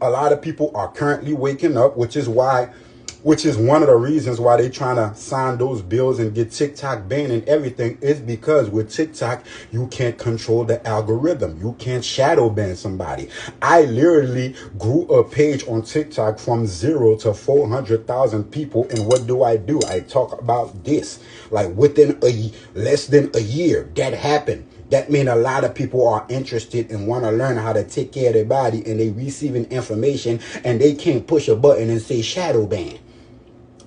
A lot of people are currently waking up, which is one of the reasons why they trying to sign those bills and get TikTok banned and everything, is because with TikTok, you can't control the algorithm. You can't shadow ban somebody. I literally grew a page on TikTok from 0 to 400,000 people. And what do? I talk about this. Like within less than a year, that happened. That means a lot of people are interested and want to learn how to take care of their body, and they receiving information and they can't push a button and say shadow ban.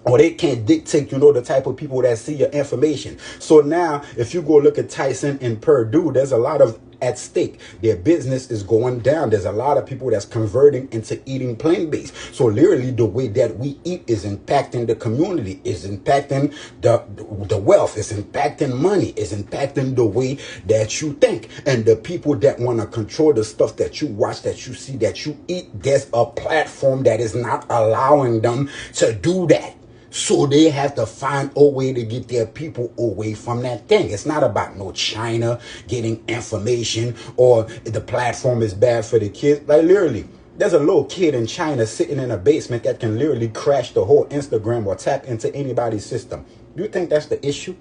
Or they can't dictate, the type of people that see your information. So now, if you go look at Tyson and Purdue, there's a lot of at stake. Their business is going down. There's a lot of people that's converting into eating plant-based. So literally the way that we eat is impacting the community, is impacting the wealth, is impacting money, is impacting the way that you think. And the people that want to control the stuff that you watch, that you see, that you eat, there's a platform that is not allowing them to do that. So they have to find a way to get their people away from that thing. It's not about no China getting information or the platform is bad for the kids. Like literally, there's a little kid in China sitting in a basement that can literally crash the whole Instagram or tap into anybody's system. You think that's the issue?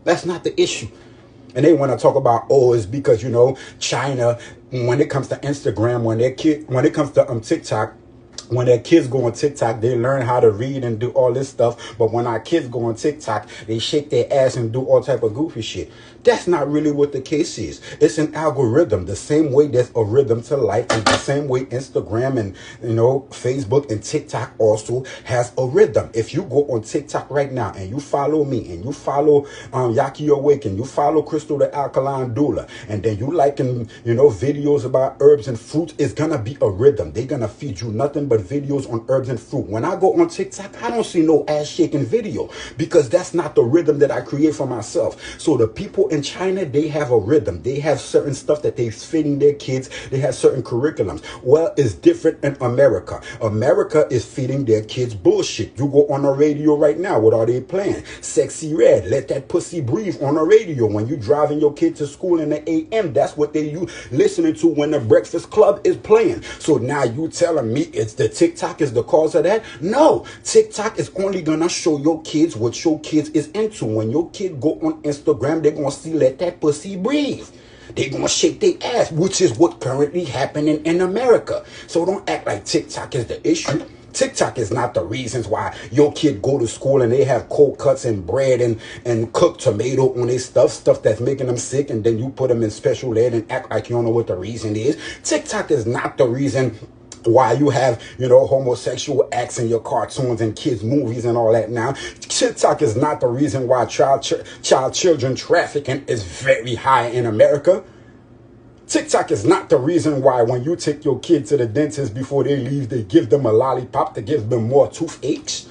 That's not the issue. And they want to talk about, it's because, China, when it comes to Instagram, when it comes to TikTok, when their kids go on TikTok, they learn how to read and do all this stuff. But when our kids go on TikTok, they shake their ass and do all type of goofy shit. That's not really what the case is. It's an algorithm. The same way there's a rhythm to life, and the same way Instagram and, Facebook and TikTok also has a rhythm. If you go on TikTok right now and you follow me and you follow Yaki Awaken, you follow Crystal the Alkaline Doula, and then you liking, videos about herbs and fruits, it's going to be a rhythm. They're going to feed you nothing but videos on herbs and fruit. When I go on TikTok, I don't see no ass shaking video, because that's not the rhythm that I create for myself. So the people in China, they have a rhythm. They have certain stuff that they're feeding their kids. They have certain curriculums. Well, it's different in America. America is feeding their kids bullshit. You go on the radio right now, what are they playing? Sexy Red, Let That Pussy Breathe on the radio. When you driving your kid to school in the AM, that's what you listening to when the Breakfast Club is playing. So now you telling me it's the TikTok is the cause of that? No, TikTok is only gonna show your kids what your kids is into. When your kid go on Instagram, they're gonna see Let That Pussy Breathe. They're gonna shake their ass, which is what currently happening in America. So don't act like TikTok is the issue. TikTok is not the reasons why your kid go to school and they have cold cuts and bread and cooked tomato on their stuff that's making them sick, and then you put them in special ed and act like you don't know what the reason is. TikTok is not the reason why you have, homosexual acts in your cartoons and kids' movies and all that now. TikTok is not the reason why children trafficking is very high in America. TikTok is not the reason why when you take your kid to the dentist before they leave, they give them a lollipop that gives them more toothaches.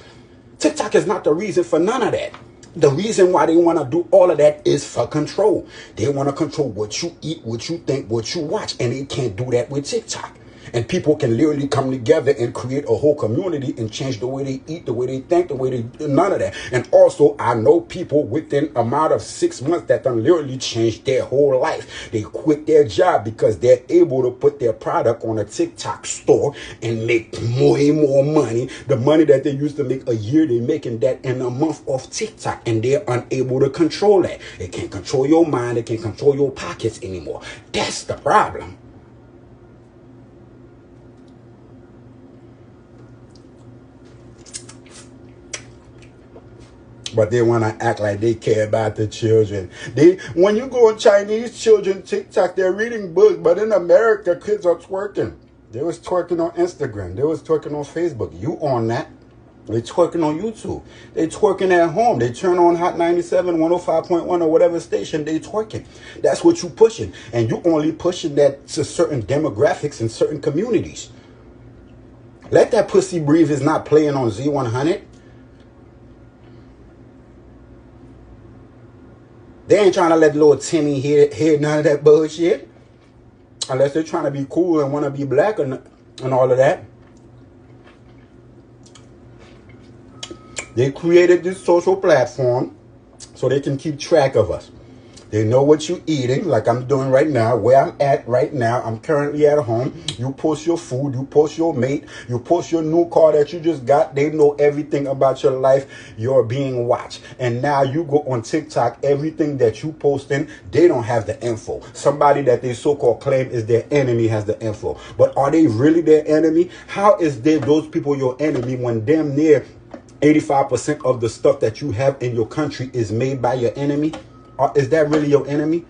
TikTok is not the reason for none of that. The reason why they want to do all of that is for control. They want to control what you eat, what you think, what you watch, and they can't do that with TikTok. And people can literally come together and create a whole community and change the way they eat, the way they think, the way they do none of that. And also, I know people within a matter of 6 months that done literally changed their whole life. They quit their job because they're able to put their product on a TikTok store and make way more money. The money that they used to make a year, they're making that in a month off TikTok. And they're unable to control that. They can't control your mind. They can't control your pockets anymore. That's the problem. But they want to act like they care about the children. When you go on Chinese children TikTok, they're reading books. But in America, kids are twerking. They was twerking on Instagram. They was twerking on Facebook. You on that. They twerking on YouTube. They twerking at home. They turn on Hot 97, 105.1 or whatever station. They twerking. That's what you pushing. And you only pushing that to certain demographics and certain communities. Let That Pussy Breathe is not playing on Z100. They ain't trying to let little Timmy hear none of that bullshit. Unless they're trying to be cool and want to be black and all of that. They created this social platform so they can keep track of us. They know what you're eating, like I'm doing right now, where I'm at right now. I'm currently at home. You post your food, you post your mate, you post your new car that you just got. They know everything about your life. You're being watched. And now you go on TikTok, everything that you posting, they don't have the info. Somebody that they so-called claim is their enemy has the info. But are they really their enemy? How is those people your enemy when damn near 85% of the stuff that you have in your country is made by your enemy? Or is that really your enemy?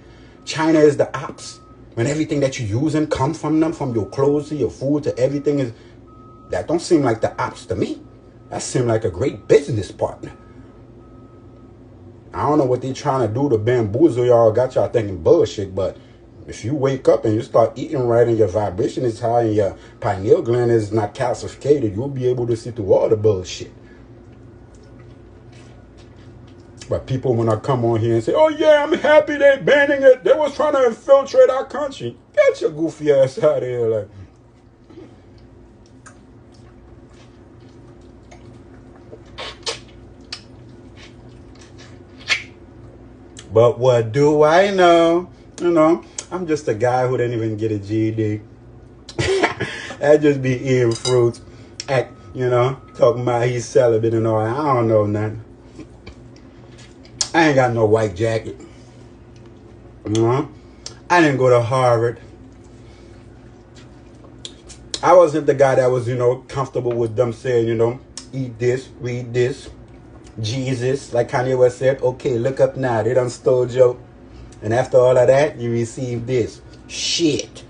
China is the ops. When everything that you're using come from them, from your clothes to your food to everything, is that don't seem like the ops to me. That seems like a great business partner. I don't know what they're trying to do to bamboozle y'all, got y'all thinking bullshit, but if you wake up and you start eating right and your vibration is high and your pineal gland is not calcified, you'll be able to see through all the bullshit. But people when I come on here and say, oh yeah, I'm happy they banning it. They was trying to infiltrate our country. Get your goofy ass out of here. Like, but what do I know? You know, I'm just a guy who didn't even get a GED. I just be eating fruits. Act, you know, talking about he's celibate and all. I don't know nothing. I ain't got no white jacket. You know? I didn't go to Harvard. I wasn't the guy that was, you know, comfortable with them saying, you know, eat this, read this. Jesus, like Kanye West said, okay, look up now. They done stole Joe. And after all of that, you receive this. Shit.